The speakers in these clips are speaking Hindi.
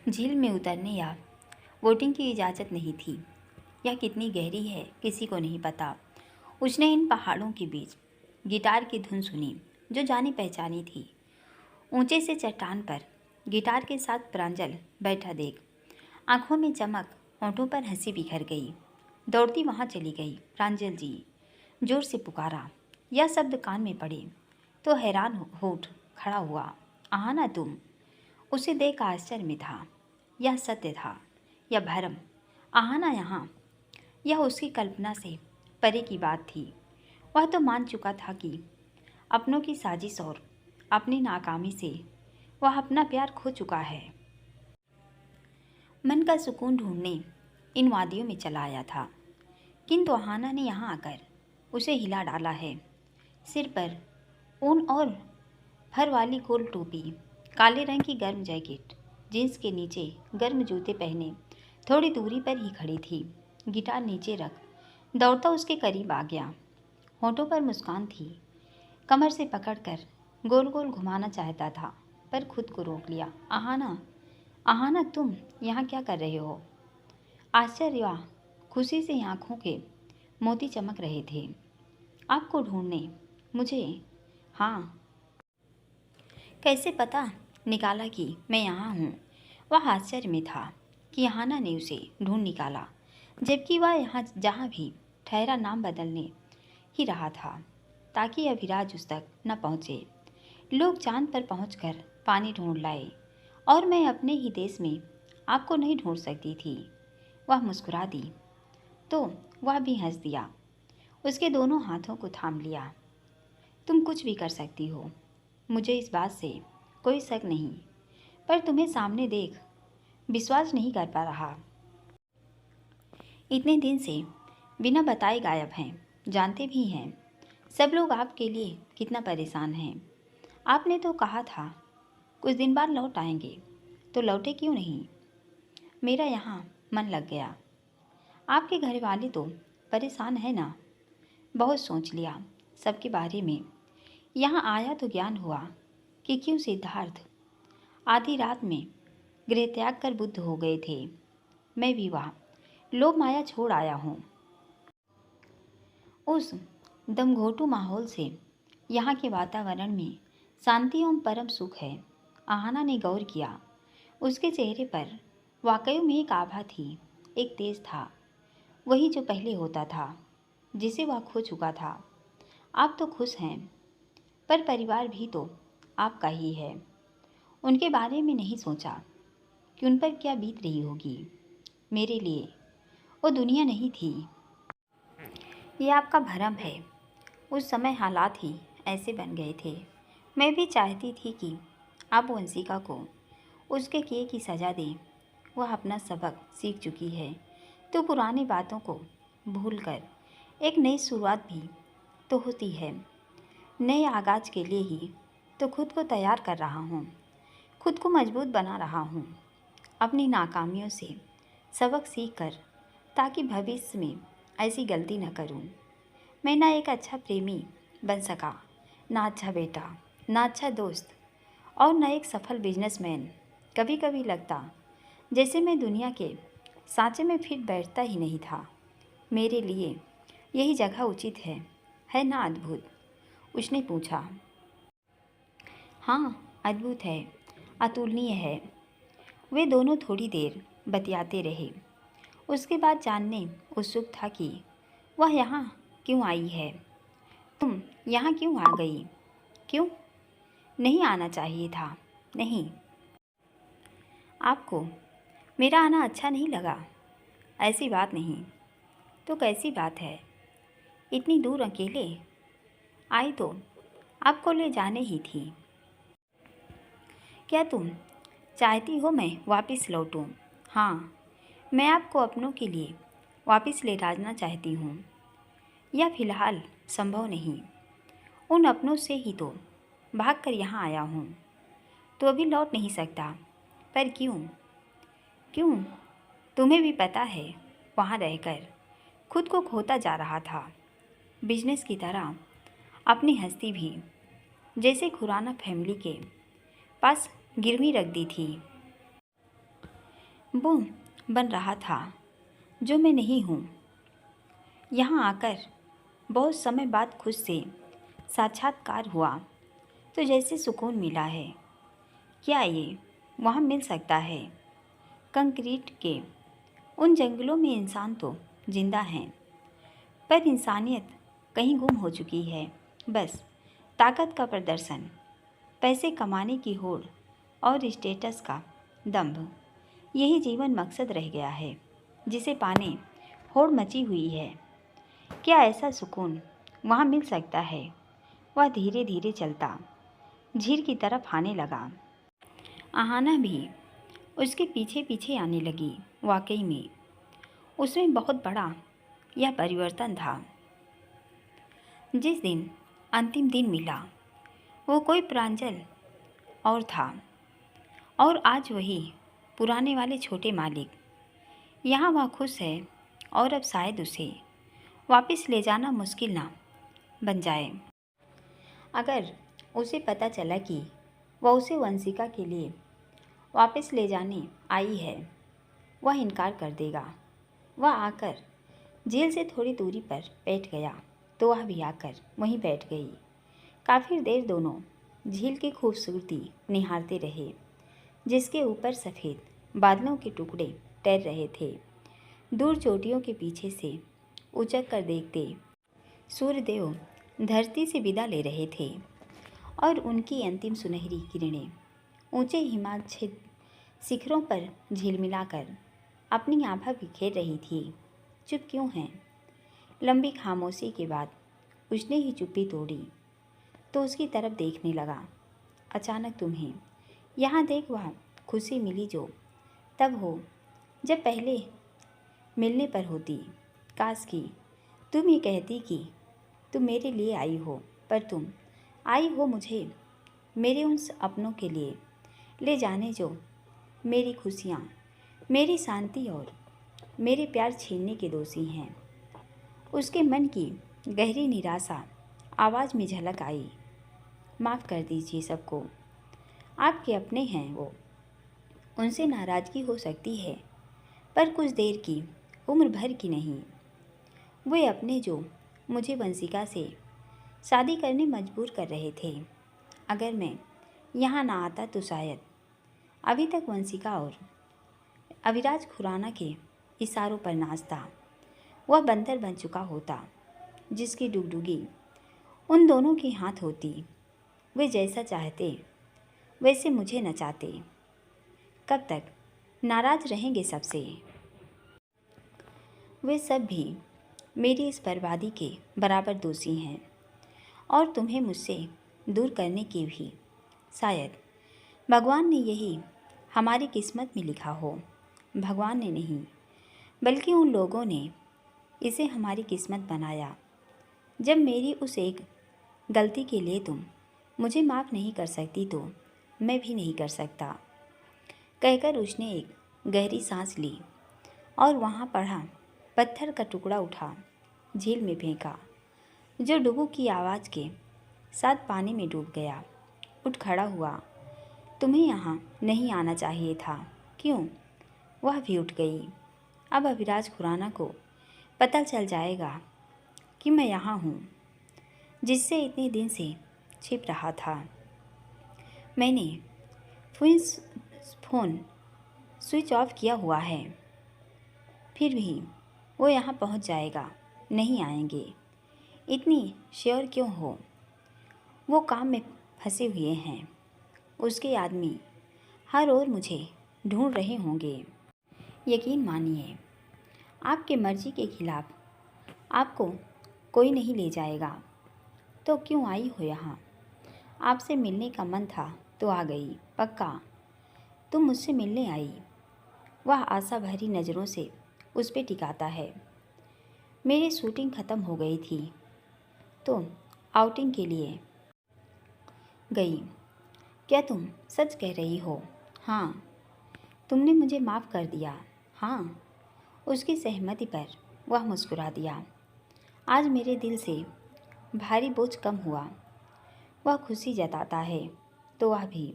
झील में उतरने या वोटिंग की इजाज़त नहीं थी। यह कितनी गहरी है किसी को नहीं पता। उसने इन पहाड़ों के बीच गिटार की धुन सुनी जो जानी पहचानी थी। ऊंचे से चट्टान पर गिटार के साथ प्रांजल बैठा देख आंखों में चमक, होंठों पर हंसी बिखर गई। दौड़ती वहां चली गई। प्रांजल जी, जोर से पुकारा। यह शब्द कान में पड़े तो हैरान हो उठ खड़ा हुआ। आहाना तुम? उसे देख आश्चर्य में था। यह सत्य था या भ्रम? आहाना यहाँ? यह उसकी कल्पना से परे की बात थी। वह तो मान चुका था कि अपनों की साजिश और अपनी नाकामी से वह अपना प्यार खो चुका है। मन का सुकून ढूंढने इन वादियों में चला आया था, किंतु आहाना ने यहाँ आकर उसे हिला डाला है। सिर पर ऊन और फर वाली गोल टोपी, काले रंग की गर्म जैकेट, जींस के नीचे गर्म जूते पहने थोड़ी दूरी पर ही खड़ी थी। गिटार नीचे रख दौड़ता उसके करीब आ गया। होंठों पर मुस्कान थी। कमर से पकड़कर गोल गोल घुमाना चाहता था, पर खुद को रोक लिया। आहाना, आहाना तुम यहाँ क्या कर रहे हो? आश्चर्य व खुशी से आंखों के मोती चमक रहे थे। आपको ढूंढने? मुझे? हाँ। कैसे पता निकाला कि मैं यहाँ हूँ? वह आश्चर्य में था कि आहाना ने उसे ढूंढ निकाला, जबकि वह यहाँ जहाँ भी ठहरा नाम बदलने ही रहा था ताकि अभिराज उस तक न पहुँचे। लोग चांद पर पहुंचकर पानी ढूंढ लाए और मैं अपने ही देश में आपको नहीं ढूंढ सकती थी। वह मुस्कुरा दी तो वह भी हंस दिया। उसके दोनों हाथों को थाम लिया। तुम कुछ भी कर सकती हो, मुझे इस बात से कोई शक नहीं, पर तुम्हें सामने देख विश्वास नहीं कर पा रहा। इतने दिन से बिना बताए गायब हैं, जानते भी हैं सब लोग आपके लिए कितना परेशान हैं। आपने तो कहा था कुछ दिन बाद लौट आएंगे, तो लौटे क्यों नहीं? मेरा यहाँ मन लग गया। आपके घर वाले तो परेशान है ना? बहुत सोच लिया सबके बारे में। यहाँ आया तो ज्ञान हुआ कि क्यों सिद्धार्थ आधी रात में गृह त्याग कर बुद्ध हो गए थे। मैं भी वहाँ लोभ माया छोड़ आया हूँ। उस दमघोटू माहौल से यहाँ के वातावरण में शांति एवं परम सुख है। आहाना ने गौर किया। उसके चेहरे पर वाकई में एक आभा थी, एक तेज था, वही जो पहले होता था, जिसे वह खो चुका था। आप तो खुश हैं, पर परिवार भी तो आपका ही है। उनके बारे में नहीं सोचा कि उन पर क्या बीत रही होगी। मेरे लिए वो दुनिया नहीं थी। ये आपका भ्रम है। उस समय हालात ही ऐसे बन गए थे। मैं भी चाहती थी कि आप वंशिका को उसके किए की सज़ा दें। वह अपना सबक सीख चुकी है, तो पुरानी बातों को भूलकर एक नई शुरुआत भी तो होती है। नए आगाज के लिए ही तो खुद को तैयार कर रहा हूँ, खुद को मजबूत बना रहा हूँ, अपनी नाकामियों से सबक सीख कर, ताकि भविष्य में ऐसी गलती न करूँ। मैं ना एक अच्छा प्रेमी बन सका, ना अच्छा बेटा, ना अच्छा दोस्त और ना एक सफल बिजनेसमैन। कभी कभी लगता जैसे मैं दुनिया के सांचे में फिट बैठता ही नहीं था। मेरे लिए यही जगह उचित है ना अद्भुत? उसने पूछा। हाँ, अद्भुत है, अतुलनीय है। वे दोनों थोड़ी देर बतियाते रहे। उसके बाद जानने उत्सुक था कि वह यहाँ क्यों आई है। तुम यहाँ क्यों आ गई? क्यों? नहीं आना चाहिए था। नहीं। आपको मेरा आना अच्छा नहीं लगा? ऐसी बात नहीं। तो कैसी बात है? इतनी दूर अकेले आई तो आपको ले जाने ही थी। क्या तुम चाहती हो मैं वापस लौटूं? हाँ, मैं आपको अपनों के लिए वापस ले जाना चाहती हूँ। यह फ़िलहाल संभव नहीं। उन अपनों से ही तो भाग कर यहाँ आया हूँ, तो अभी लौट नहीं सकता। पर क्यों? क्यों? तुम्हें भी पता है, वहाँ रहकर खुद को खोता जा रहा था, बिजनेस की तरह अपनी हस्ती भी, जैसे खुराना फैमिली के पास गिरवी रख दी थी। वो बन रहा था जो मैं नहीं हूँ। यहाँ आकर बहुत समय बाद खुद से साक्षात्कार हुआ तो जैसे सुकून मिला है। क्या ये वहाँ मिल सकता है? कंक्रीट के उन जंगलों में इंसान तो जिंदा हैं, पर इंसानियत कहीं गुम हो चुकी है। बस ताकत का प्रदर्शन, पैसे कमाने की होड़ और स्टेटस का दंभ, यही जीवन मकसद रह गया है जिसे पाने होड़ मची हुई है। क्या ऐसा सुकून वहाँ मिल सकता है? वह धीरे धीरे चलता झील की तरफ आने लगा। आहाना भी उसके पीछे पीछे आने लगी। वाकई में उसमें बहुत बड़ा यह परिवर्तन था। जिस दिन अंतिम दिन मिला वो कोई प्रांजल और था, और आज वही पुराने वाले छोटे मालिक। यहाँ वह खुश है और अब शायद उसे वापस ले जाना मुश्किल ना बन जाए। अगर उसे पता चला कि वह उसे वंशिका के लिए वापस ले जाने आई है, वह इनकार कर देगा। वह आकर झील से थोड़ी दूरी पर बैठ गया तो वह भी आकर वहीं बैठ गई। काफ़ी देर दोनों झील की खूबसूरती निहारते रहे, जिसके ऊपर सफ़ेद बादलों के टुकड़े तैर रहे थे। दूर चोटियों के पीछे से उचक कर देखते सूर्यदेव धरती से विदा ले रहे थे और उनकी अंतिम सुनहरी किरणें ऊंचे हिमाच्छिद शिखरों पर झिलमिलाकर अपनी आभा बिखेर रही थी। चुप क्यों हैं? लंबी खामोशी के बाद उसने ही चुप्पी तोड़ी तो उसकी तरफ देखने लगा। अचानक तुम्हें यहाँ देख वह खुशी मिली जो तब हो जब पहले मिलने पर होती। काश कि तुम ये कहती कि तुम मेरे लिए आई हो, पर तुम आई हो मुझे मेरे उन अपनों के लिए ले जाने जो मेरी खुशियाँ, मेरी शांति और मेरे प्यार छीनने के दोषी हैं। उसके मन की गहरी निराशा आवाज़ में झलक आई। माफ़ कर दीजिए सबको, आपके अपने हैं वो, उनसे नाराज़गी हो सकती है पर कुछ देर की, उम्र भर की नहीं। वे अपने जो मुझे वंशिका से शादी करने मजबूर कर रहे थे। अगर मैं यहाँ ना आता तो शायद अभी तक वंशिका और अविराज खुराना के इशारों पर नाचता वह बंदर बन चुका होता जिसकी डुगडुगी उन दोनों के हाथ होती। वे जैसा चाहते वैसे मुझे नचाते। कब तक नाराज़ रहेंगे सबसे? वे सब भी मेरी इस बर्बादी के बराबर दोषी हैं और तुम्हें मुझसे दूर करने की भी शायद भगवान ने यही हमारी किस्मत में लिखा हो। भगवान ने नहीं, बल्कि उन लोगों ने इसे हमारी किस्मत बनाया। जब मेरी उस एक गलती के लिए तुम मुझे माफ़ नहीं कर सकती तो मैं भी नहीं कर सकता। कहकर उसने एक गहरी सांस ली और वहाँ पड़ा पत्थर का टुकड़ा उठा झील में फेंका, जो डुबू की आवाज़ के साथ पानी में डूब गया। उठ खड़ा हुआ। तुम्हें यहाँ नहीं आना चाहिए था। क्यों? वह भी उठ गई। अब अभिराज खुराना को पता चल जाएगा कि मैं यहाँ हूँ, जिससे इतने दिन से छिप रहा था। मैंने फ़ोन स्विच ऑफ किया हुआ है, फिर भी वो यहाँ पहुँच जाएगा। नहीं आएंगे। इतनी श्योर क्यों हो? वो काम में फंसे हुए हैं। उसके आदमी हर ओर मुझे ढूंढ रहे होंगे। यकीन मानिए, आपके मर्जी के खिलाफ आपको कोई नहीं ले जाएगा। तो क्यों आई हो यहाँ? आपसे मिलने का मन था तो आ गई। पक्का तुम मुझसे मिलने आई? वह आशा भरी नज़रों से उस पे टिकाता है। मेरी शूटिंग ख़त्म हो गई थी तो आउटिंग के लिए गई। क्या तुम सच कह रही हो? हाँ। तुमने मुझे माफ़ कर दिया? हाँ। उसकी सहमति पर वह मुस्कुरा दिया। आज मेरे दिल से भारी बोझ कम हुआ। वह खुशी जताता है तो वह भी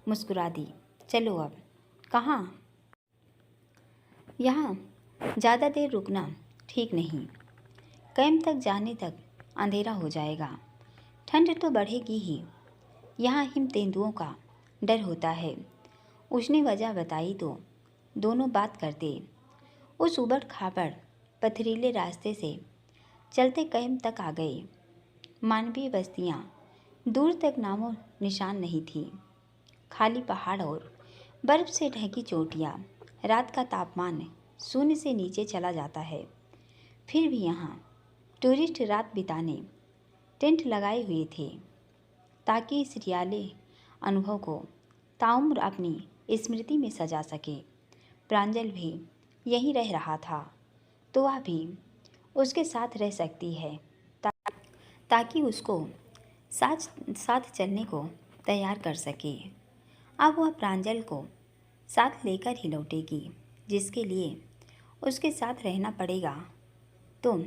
मुस्कुरा दी। चलो अब। कहाँ? यहाँ ज़्यादा देर रुकना ठीक नहीं। कैंप तक जाने तक अंधेरा हो जाएगा। ठंड तो बढ़ेगी ही। यहाँ हिम तेंदुओं का डर होता है। उसने वजह बताई तो दोनों बात करते। उस उबड़ खाबड़ पथरीले रास्ते से चलते कैंप तक आ गए। मानवीय बस्तियाँ दूर तक नामो निशान नहीं थी। खाली पहाड़ और बर्फ से ढकी चोटियाँ। रात का तापमान शून्य से नीचे चला जाता है। फिर भी यहाँ टूरिस्ट रात बिताने टेंट लगाए हुए थे ताकि इस रियाले अनुभव को ताउम्र अपनी स्मृति में सजा सके। प्रांजल भी यहीं रह रहा था तो वह भी उसके साथ रह सकती है ताकि उसको साथ साथ चलने को तैयार कर सके। अब वह प्रांजल को साथ लेकर ही लौटेगी, जिसके लिए उसके साथ रहना पड़ेगा। तुम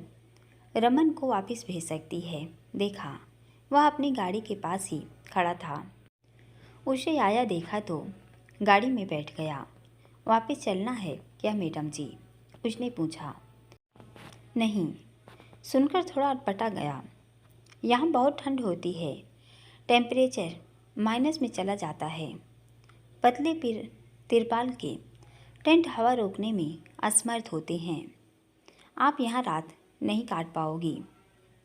रमन को वापस भेज सकती है। देखा, वह अपनी गाड़ी के पास ही खड़ा था। उसे आया देखा तो गाड़ी में बैठ गया। वापस चलना है क्या मैडम जी? उसने पूछा। नहीं, सुनकर थोड़ा अटपटा गया। यहाँ बहुत ठंड होती है। टेम्परेचर माइनस में चला जाता है। पतले तिरपाल के टेंट हवा रोकने में असमर्थ होते हैं। आप यहाँ रात नहीं काट पाओगी।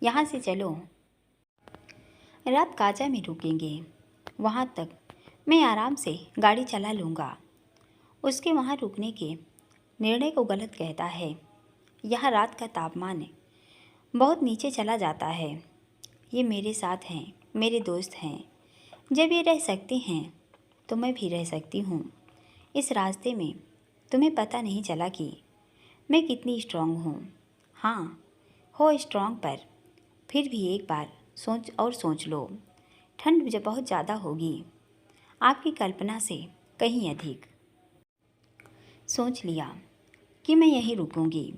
यहाँ से चलो। रात काजा में रुकेंगे। वहाँ तक मैं आराम से गाड़ी चला लूँगा। उसके वहाँ रुकने के निर्णय को गलत कहता है। यहाँ रात का तापमान बहुत नीचे चला जाता है। ये मेरे साथ हैं, मेरे दोस्त हैं। जब ये रह सकते हैं तो मैं भी रह सकती हूँ। इस रास्ते में तुम्हें पता नहीं चला कि मैं कितनी स्ट्रांग हूँ। हाँ, हो स्ट्रांग, पर फिर भी एक बार सोच लो। ठंड जब बहुत ज़्यादा होगी, आपकी कल्पना से कहीं अधिक। सोच लिया कि मैं यहीं रुकूंगी।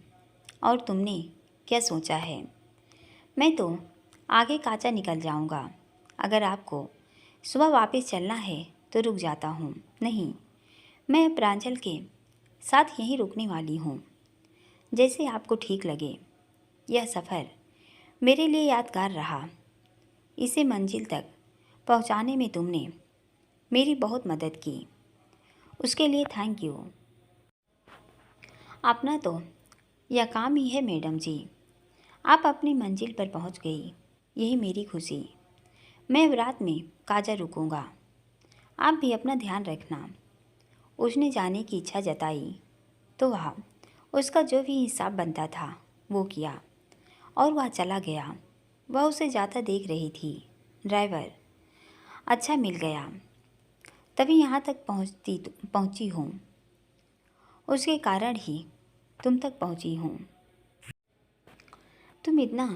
और तुमने क्या सोचा है? मैं तो आगे काचा निकल जाऊंगा। अगर आपको सुबह वापस चलना है तो रुक जाता हूँ। नहीं, मैं प्रांजल के साथ यहीं रुकने वाली हूँ। जैसे आपको ठीक लगे। यह सफ़र मेरे लिए यादगार रहा। इसे मंजिल तक पहुँचाने में तुमने मेरी बहुत मदद की। उसके लिए थैंक यू। अपना तो यह काम ही है मैडम जी। आप अपनी मंजिल पर पहुँच गई, यही मेरी खुशी। मैं अब रात में काजा रुकूंगा। आप भी अपना ध्यान रखना। उसने जाने की इच्छा जताई तो वह उसका जो भी हिसाब बनता था वो किया और वह चला गया। वह उसे जाता देख रही थी। ड्राइवर अच्छा मिल गया, तभी यहाँ तक पहुँची हूँ। उसके कारण ही तुम तक पहुँची हूँ। तुम इतना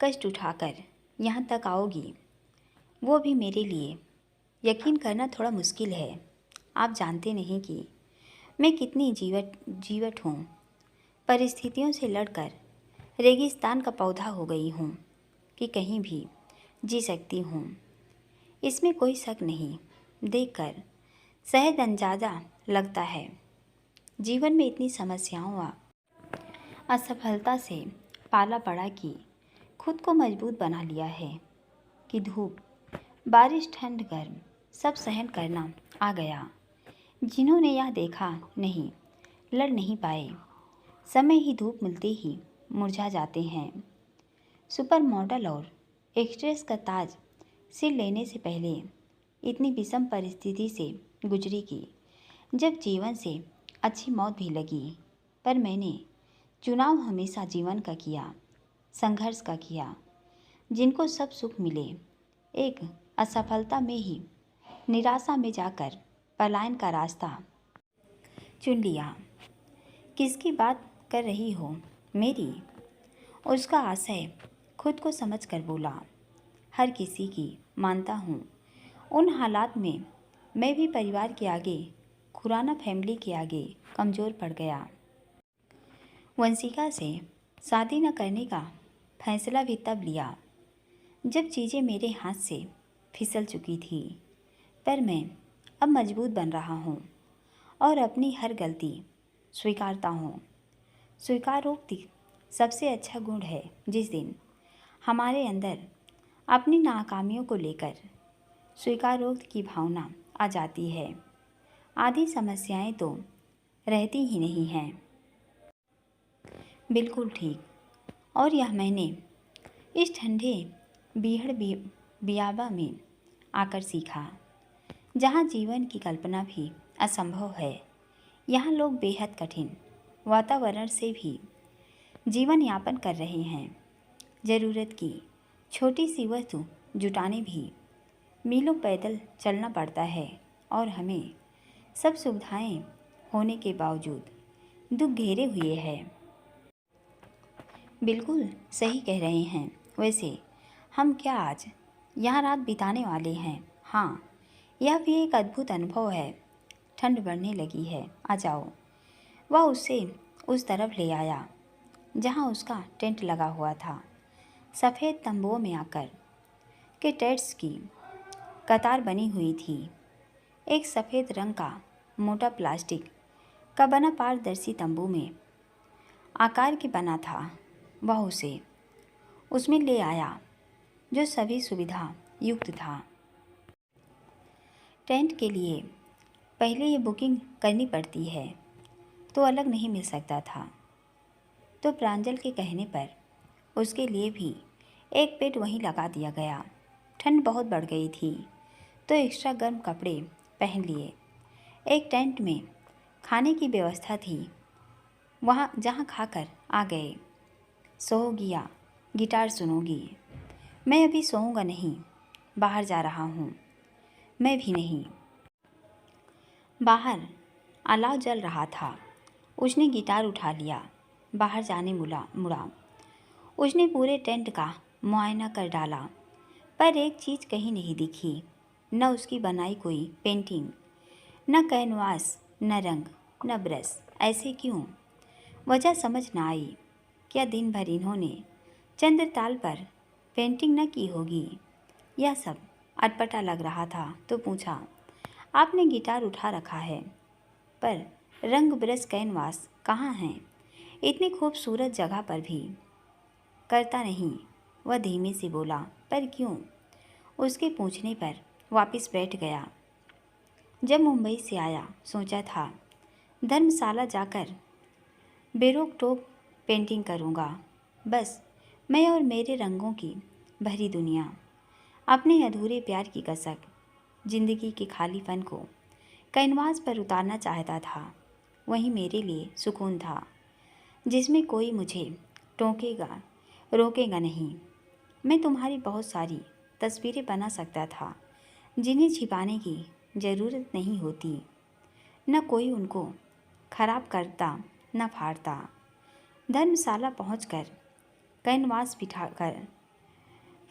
कष्ट उठाकर यहाँ तक आओगी, वो भी मेरे लिए यकीन करना थोड़ा मुश्किल है। आप जानते नहीं कि मैं कितनी जीवट हूँ। परिस्थितियों से लड़कर रेगिस्तान का पौधा हो गई हूँ कि कहीं भी जी सकती हूँ। इसमें कोई शक नहीं। देखकर शायद अंदाजा लगता है जीवन में इतनी समस्याओं व असफलता से पाला पड़ा कि खुद को मजबूत बना लिया है कि धूप, बारिश, ठंड, गर्म सब सहन करना आ गया। जिन्होंने यह देखा नहीं, लड़ नहीं पाए। समय ही धूप मिलते ही मुरझा जाते हैं। सुपर मॉडल और एक्ट्रेस का ताज सिर लेने से पहले इतनी विषम परिस्थिति से गुजरी कि जब जीवन से अच्छी मौत भी लगी। पर मैंने चुनाव हमेशा जीवन का किया, संघर्ष का किया। जिनको सब सुख मिले, एक असफलता में ही निराशा में जाकर पलायन का रास्ता चुन लिया। किसकी बात कर रही हो? मेरी? उसका आशय खुद को समझ कर बोला। हर किसी की मानता हूँ। उन हालात में मैं भी परिवार के आगे, खुराना फैमिली के आगे कमज़ोर पड़ गया। वंशिका से शादी न करने का फैसला भी तब लिया जब चीज़ें मेरे हाथ से फिसल चुकी थी। पर मैं अब मजबूत बन रहा हूँ और अपनी हर गलती स्वीकारता हूँ। स्वीकारोक्ति सबसे अच्छा गुण है। जिस दिन हमारे अंदर अपनी नाकामियों को लेकर स्वीकारोक्ति की भावना आ जाती है, आधी समस्याएं तो रहती ही नहीं हैं। बिल्कुल ठीक। और यह मैंने इस ठंडे बीहड़ बियाबा में आकर सीखा, जहाँ जीवन की कल्पना भी असंभव है। यहाँ लोग बेहद कठिन वातावरण से भी जीवन यापन कर रहे हैं। ज़रूरत की छोटी सी वस्तु जुटाने भी मीलों पैदल चलना पड़ता है और हमें सब सुविधाएं होने के बावजूद दुख घेरे हुए है। बिल्कुल सही कह रहे हैं। वैसे हम क्या आज यहाँ रात बिताने वाले हैं? हाँ, यह भी एक अद्भुत अनुभव है। ठंड बढ़ने लगी है, आ जाओ। वह उसे उस तरफ ले आया जहाँ उसका टेंट लगा हुआ था। सफ़ेद तंबुओं में आकर के टेंट्स की कतार बनी हुई थी। एक सफ़ेद रंग का मोटा प्लास्टिक का बना पारदर्शी तंबू में आकार के बना था। वह उसे उसमें ले आया जो सभी सुविधा युक्त था। टेंट के लिए पहले ये बुकिंग करनी पड़ती है, तो अलग नहीं मिल सकता था। तो प्रांजल के कहने पर उसके लिए भी एक बेड वहीं लगा दिया गया। ठंड बहुत बढ़ गई थी, तो एक्स्ट्रा गर्म कपड़े पहन लिए। एक टेंट में खाने की व्यवस्था थी, वहाँ जहाँ खाकर आ गए। सोओगी या गिटार सुनोगी? मैं अभी सोऊंगा नहीं, बाहर जा रहा हूँ। मैं भी नहीं। बाहर अलाव जल रहा था। उसने गिटार उठा लिया, बाहर जाने मुड़ा। उसने पूरे टेंट का मुआयना कर डाला, पर एक चीज़ कहीं नहीं दिखी। न उसकी बनाई कोई पेंटिंग, न कैनवास, न रंग, न ब्रश। ऐसे क्यों? वजह समझ न आई। क्या दिन भर इन्होंने चंद्रताल पर पेंटिंग न की होगी? यह सब अटपटा लग रहा था, तो पूछा, आपने गिटार उठा रखा है, पर रंग ब्रश कैनवास कहाँ हैं? इतनी खूबसूरत जगह पर भी करता नहीं। वह धीमे से बोला, पर क्यों? उसके पूछने पर वापस बैठ गया। जब मुंबई से आया, सोचा था धर्मशाला जाकर बेरोक टोक पेंटिंग करूँगा। बस मैं और मेरे रंगों की भरी दुनिया। अपने अधूरे प्यार की कसक, जिंदगी के खालीपन को कैनवास पर उतारना चाहता था। वही मेरे लिए सुकून था, जिसमें कोई मुझे टोकेगा रोकेगा नहीं। मैं तुम्हारी बहुत सारी तस्वीरें बना सकता था, जिन्हें छिपाने की ज़रूरत नहीं होती। न कोई उनको खराब करता, न फाड़ता। धर्मशाला पहुंचकर कैनवास बिठाकर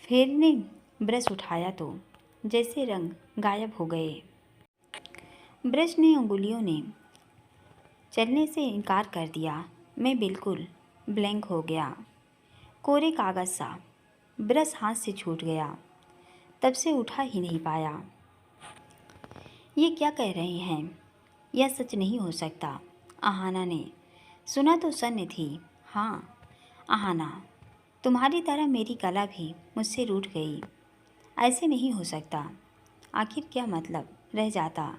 फेरने ब्रश उठाया तो जैसे रंग गायब हो गए। ब्रश ने उंगलियों ने चलने से इनकार कर दिया। मैं बिल्कुल ब्लैंक हो गया, कोरे कागज़ सा। ब्रश हाथ से छूट गया, तब से उठा ही नहीं पाया। ये क्या कह रहे हैं? यह सच नहीं हो सकता। आहाना ने सुना तो सन्न थी। हाँ आहाना, तुम्हारी तरह मेरी कला भी मुझसे रूठ गई। ऐसे नहीं हो सकता। आखिर क्या मतलब रह जाता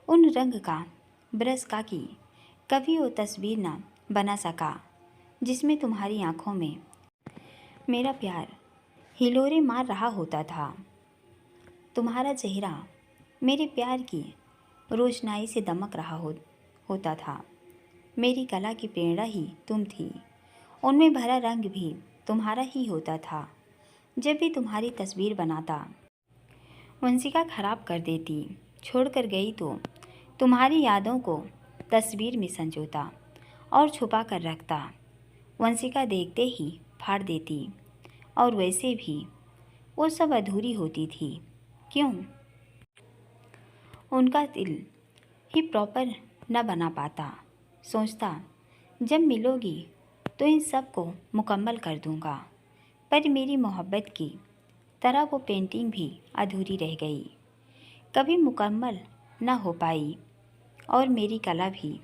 उन रंग का, ब्रश का, कि कभी वो तस्वीर ना बना सका जिसमें तुम्हारी आँखों में मेरा प्यार हिलोरे मार रहा होता था। तुम्हारा चेहरा मेरे प्यार की रोशनाई से दमक रहा होता था। मेरी कला की प्रेरणा ही तुम थी। उनमें भरा रंग भी तुम्हारा ही होता था। जब भी तुम्हारी तस्वीर बनाता, वंशिका खराब कर देती। छोड़कर गई तो तुम्हारी यादों को तस्वीर में संजोता और छुपा कर रखता। वंशिका देखते ही फाड़ देती, और वैसे भी वो सब अधूरी होती थी। क्यों? उनका दिल ही प्रॉपर न बना पाता। सोचता जब मिलोगी तो इन सब को मुकम्मल कर दूंगा, पर मेरी मोहब्बत की तरह वो पेंटिंग भी अधूरी रह गई, कभी मुकम्मल न हो पाई। और मेरी कला भी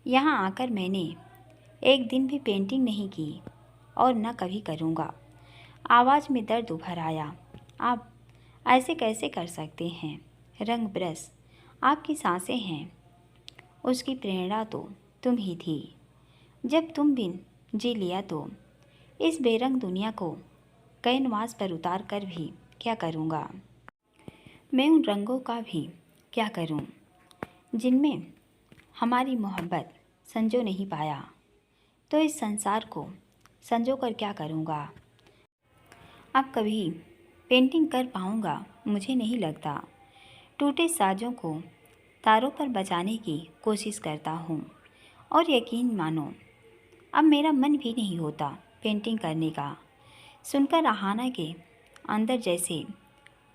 यहाँ आकर मैंने एक दिन भी पेंटिंग नहीं की और न कभी करूँगा। आवाज़ में दर्द उभर आया। आप ऐसे कैसे कर सकते हैं? रंग ब्रश आपकी सांसें हैं, उसकी प्रेरणा तो तुम ही थी। जब तुम बिन जी लिया तो इस बेरंग दुनिया को कैनवास पर उतार कर भी क्या करूँगा? मैं उन रंगों का भी क्या करूं जिनमें हमारी मोहब्बत संजो नहीं पाया, तो इस संसार को संजो कर क्या करूंगा? अब कभी पेंटिंग कर पाऊंगा मुझे नहीं लगता। टूटे साजों को तारों पर बजाने की कोशिश करता हूँ और यकीन मानो अब मेरा मन भी नहीं होता पेंटिंग करने का। सुनकर आहाना के अंदर जैसे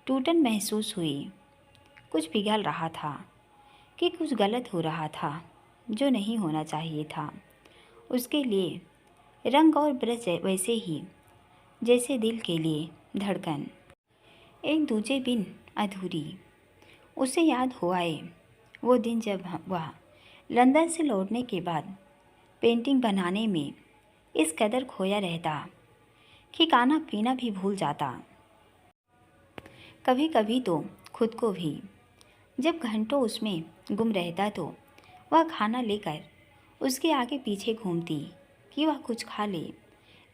टूटन महसूस हुई। कुछ पिघल रहा था कि कुछ गलत हो रहा था जो नहीं होना चाहिए था। उसके लिए रंग और ब्रश वैसे ही जैसे दिल के लिए धड़कन एक दूजे बिन अधूरी। उसे याद हो आए वो दिन जब वह लंदन से लौटने के बाद पेंटिंग बनाने में इस कदर खोया रहता कि खाना पीना भी भूल जाता, कभी कभी तो खुद को भी। जब घंटों उसमें गुम रहता तो वह खाना लेकर उसके आगे पीछे घूमती कि वह कुछ खा ले।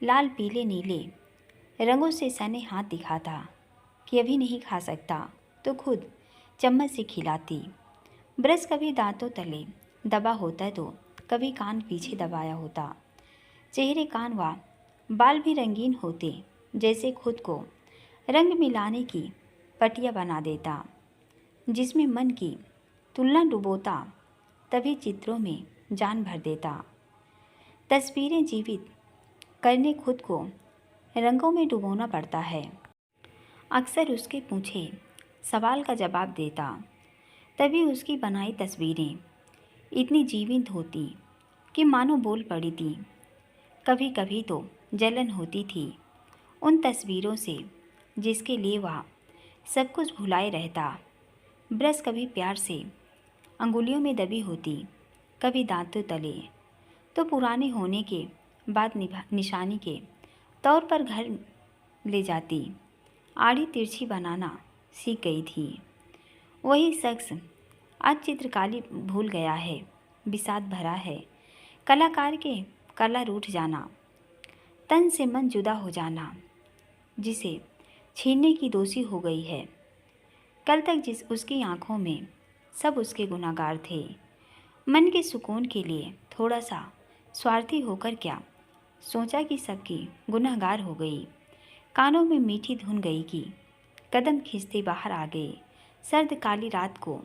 लाल पीले नीले रंगों से सने हाथ दिखाता कि अभी नहीं खा सकता तो खुद चम्मच से खिलाती। ब्रश कभी दांतों तले दबा होता तो कभी कान पीछे दबाया होता। चेहरे कान व बाल भी रंगीन होते जैसे खुद को रंग मिलाने की पटिया बना देता, जिसमें मन की तुलना डुबोता तभी चित्रों में जान भर देता। तस्वीरें जीवित करने खुद को रंगों में डुबोना पड़ता है। अक्सर उसके पूछे सवाल का जवाब देता, तभी उसकी बनाई तस्वीरें इतनी जीवंत होती कि मानो बोल पड़ी थी। कभी कभी तो जलन होती थी उन तस्वीरों से जिसके लिए वह सब कुछ भुलाए रहता। ब्रश कभी प्यार से अंगुलियों में दबी होती, कभी दांतों तले, तो पुराने होने के बाद निशानी के तौर पर घर ले जाती। आड़ी तिरछी बनाना सीख गई थी। वही शख्स आज चित्रकारी भूल गया है, विषाद भरा है। कलाकार के कला रूठ जाना, तन से मन जुदा हो जाना, जिसे छीनने की दोषी हो गई है। कल तक जिस उसकी आंखों में सब उसके गुनाहगार थे। मन के सुकून के लिए थोड़ा सा स्वार्थी होकर क्या सोचा कि सबकी गुनाहगार हो गई। कानों में मीठी धुन गई कि कदम खींचते बाहर आ गए। सर्द काली रात को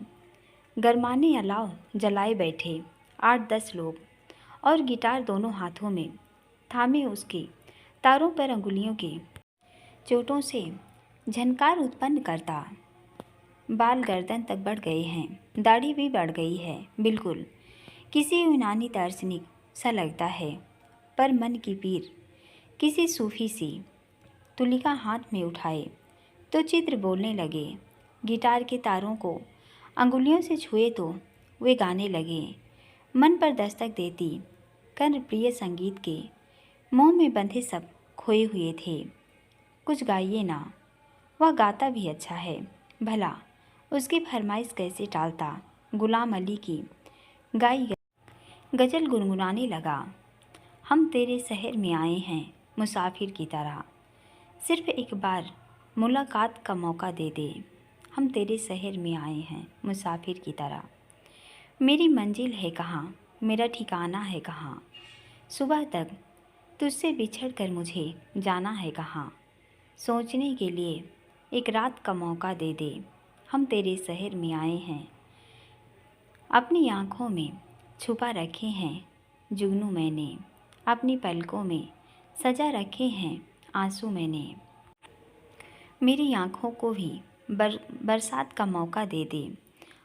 गरमाने अलाव जलाए बैठे 8-10 लोग और गिटार दोनों हाथों में थामे उसके तारों पर अंगुलियों के चोटों से झनकार उत्पन्न करता। बाल गर्दन तक बढ़ गए हैं, दाढ़ी भी बढ़ गई है, बिल्कुल किसी यूनानी दार्शनिक सा लगता है। पर मन की पीर किसी सूफी सी तुलिका हाथ में उठाए तो चित्र बोलने लगे। गिटार के तारों को अंगुलियों से छुए तो वे गाने लगे। मन पर दस्तक देती कर्ण प्रिय संगीत के मोह में बंधे सब खोए हुए थे। कुछ गाइए ना, वह गाता भी अच्छा है। भला उसकी फरमाइश कैसे टालता। गुलाम अली की गाई गज़ल गुनगुनाने लगा। हम तेरे शहर में आए हैं मुसाफिर की तरह, सिर्फ एक बार मुलाकात का मौका दे दे। हम तेरे शहर में आए हैं मुसाफिर की तरह। मेरी मंजिल है कहाँ, मेरा ठिकाना है कहाँ। सुबह तक तुझसे बिछड़ कर मुझे जाना है कहाँ। सोचने के लिए एक रात का मौका दे दे। हम तेरे शहर में आए हैं। अपनी आँखों में छुपा रखे हैं जुगनू मैंने, अपनी पलकों में सजा रखे हैं आंसू मैंने। मेरी आँखों को भी बरसात का मौका दे दे।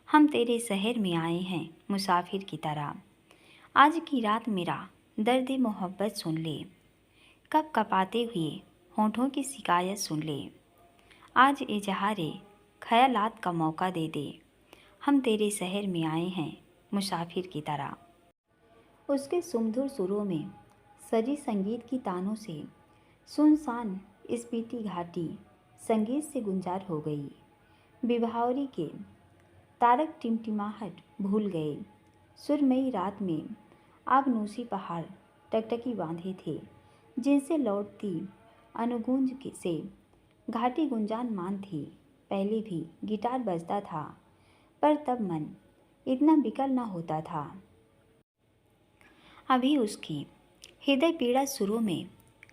हम तेरे शहर में आए हैं मुसाफिर की तरह। आज की रात मेरा दर्द मोहब्बत सुन ले, कप कपाते हुए होठों की शिकायत सुन ले। आज इजहारे ख़यालात का मौका दे दे। हम तेरे शहर में आए हैं मुसाफिर की तरह। उसके सुमधुर सुरों में सजी संगीत की तानों से सुनसान स्पीति घाटी संगीत से गुंजार हो गई। विभावरी के तारक टिमटिमाहट भूल गए। सुरमई रात में आबनूसी पहाड़ टकटकी बांधे थे, जिनसे लौटती अनुगूंज से घाटी गुंजान मान थी। पहले भी गिटार बजता था, पर तब मन इतना विकल न होता था। अभी उसकी हृदय पीड़ा सुरों में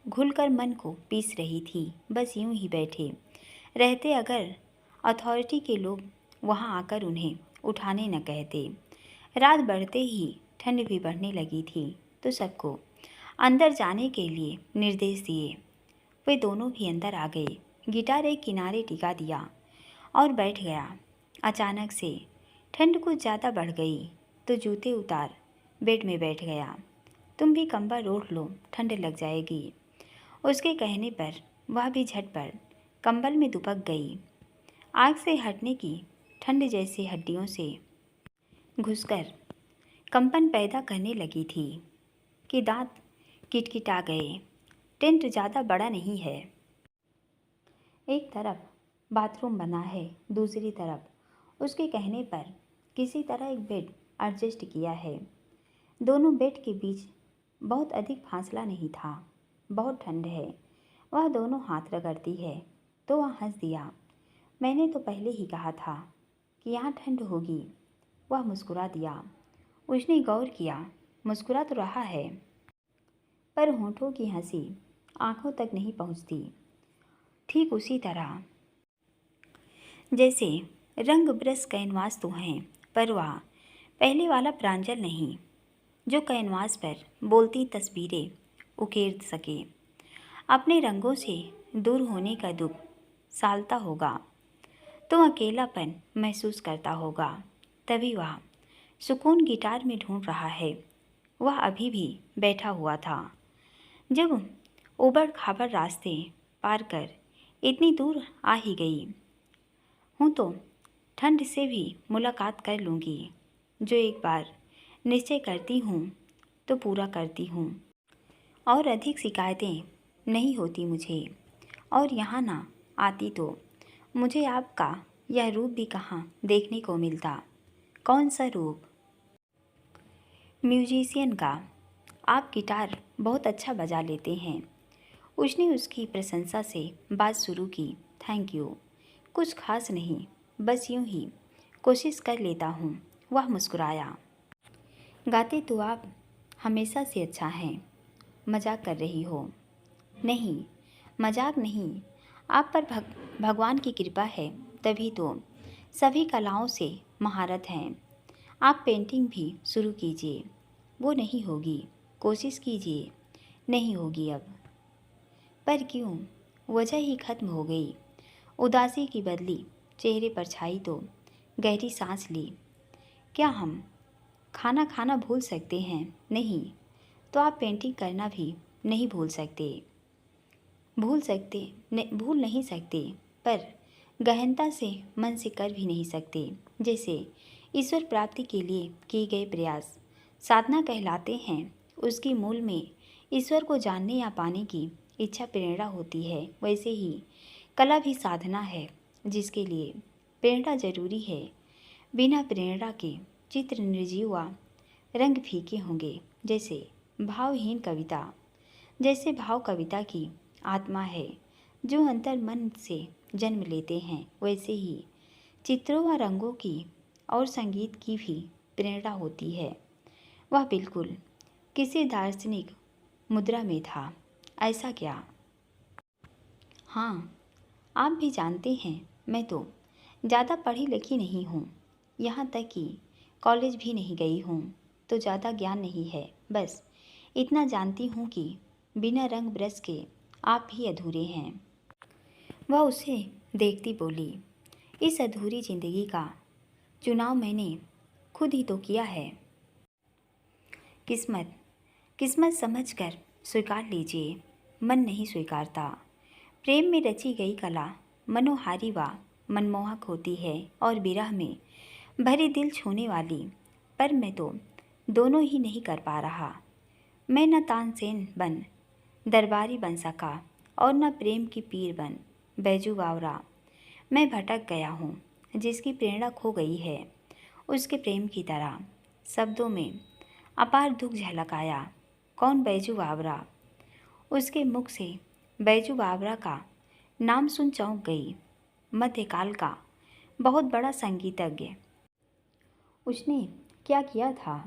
घुलकर मन को पीस रही थी। बस यूं ही बैठे रहते अगर अथॉरिटी के लोग वहां आकर उन्हें उठाने न कहते। रात बढ़ते ही ठंड भी बढ़ने लगी थी, तो सबको अंदर जाने के लिए निर्देश दिए। वे दोनों भी अंदर आ गए। गिटार एक किनारे टिका दिया और बैठ गया। अचानक से ठंड कुछ ज़्यादा बढ़ गई, तो जूते उतार बेड में बैठ गया। तुम भी कंबल ओढ़ लो, ठंड लग जाएगी। उसके कहने पर वह भी झटपट कंबल में दुबक गई। आग से हटने की ठंड जैसे हड्डियों से घुसकर कंपन पैदा करने लगी थी कि दांत किटकिटा गए। टेंट ज़्यादा बड़ा नहीं है। एक तरफ बाथरूम बना है, दूसरी तरफ उसके कहने पर किसी तरह एक बेड एडजस्ट किया है। दोनों बेड के बीच बहुत अधिक फासला नहीं था। बहुत ठंड है, वह दोनों हाथ रगड़ती है। तो वह हंस दिया। मैंने तो पहले ही कहा था कि यहाँ ठंड होगी। वह मुस्कुरा दिया। उसने गौर किया, मुस्कुरा तो रहा है, पर होठों की हंसी आंखों तक नहीं पहुँचती। ठीक उसी तरह जैसे रंग ब्रश कैनवास तो हैं, पर वह पहले वाला प्रांजल नहीं जो कैनवास पर बोलती तस्वीरें उकेर सके। अपने रंगों से दूर होने का दुख सालता होगा तो अकेलापन महसूस करता होगा। तभी वह सुकून गिटार में ढूंढ रहा है। वह अभी भी बैठा हुआ था। जब उबड़ खाबड़ रास्ते पार कर इतनी दूर आ ही गई हूँ तो ठंड से भी मुलाकात कर लूँगी। जो एक बार निश्चय करती हूँ तो पूरा करती हूँ। और अधिक शिकायतें नहीं होती मुझे। और यहाँ ना आती तो मुझे आपका यह रूप भी कहाँ देखने को मिलता। कौन सा रूप? म्यूजिशियन का। आप गिटार बहुत अच्छा बजा लेते हैं। उसने उसकी प्रशंसा से बात शुरू की। Thank you. कुछ खास नहीं, बस यूं ही कोशिश कर लेता हूँ। वह मुस्कुराया। गाते तो आप हमेशा से अच्छा हैं। मजाक कर रही हो? नहीं, मजाक नहीं। आप पर भगवान की कृपा है, तभी तो सभी कलाओं से महारत है। आप पेंटिंग भी शुरू कीजिए। वो नहीं होगी, कोशिश कीजिए। नहीं होगी अब। पर क्यों? वजह ही खत्म हो गई। उदासी की बदली चेहरे पर छाई तो गहरी सांस ली। क्या हम खाना खाना भूल सकते हैं? नहीं, तो आप पेंटिंग करना भी नहीं भूल सकते। भूल नहीं सकते, पर गहनता से मन से कर भी नहीं सकते। जैसे ईश्वर प्राप्ति के लिए किए गए प्रयास साधना कहलाते हैं। उसकी मूल में ईश्वर को जानने या पाने की इच्छा प्रेरणा होती है, वैसे ही कला भी साधना है जिसके लिए प्रेरणा जरूरी है। बिना प्रेरणा के चित्र निर्जीव व रंग फीके होंगे। जैसे भावहीन कविता, जैसे भाव कविता की आत्मा है जो अंतर मन से जन्म लेते हैं, वैसे ही चित्रों व रंगों की और संगीत की भी प्रेरणा होती है। वह बिल्कुल किसी दार्शनिक मुद्रा में था। ऐसा क्या? हाँ, आप भी जानते हैं, मैं तो ज़्यादा पढ़ी लिखी नहीं हूँ। यहाँ तक कि कॉलेज भी नहीं गई हूँ, तो ज़्यादा ज्ञान नहीं है। बस इतना जानती हूँ कि बिना रंग ब्रश के आप भी अधूरे हैं। वह उसे देखती बोली, इस अधूरी जिंदगी का चुनाव मैंने खुद ही तो किया है। किस्मत किस्मत समझकर स्वीकार लीजिए। मन नहीं स्वीकारता। प्रेम में रची गई कला मनोहारी व मनमोहक होती है और विरह में भरे दिल छूने वाली। पर मैं तो दोनों ही नहीं कर पा रहा। मैं न तानसेन बन दरबारी बन सका और न प्रेम की पीर बन बैजू बावरा। मैं भटक गया हूँ, जिसकी प्रेरणा खो गई है उसके प्रेम की तरह। शब्दों में अपार दुख झलक आया। कौन बैजू बावरा? उसके मुख से बैजू बावरा का नाम सुन चौंक गई। मध्यकाल का बहुत बड़ा संगीतज्ञ। उसने क्या किया था?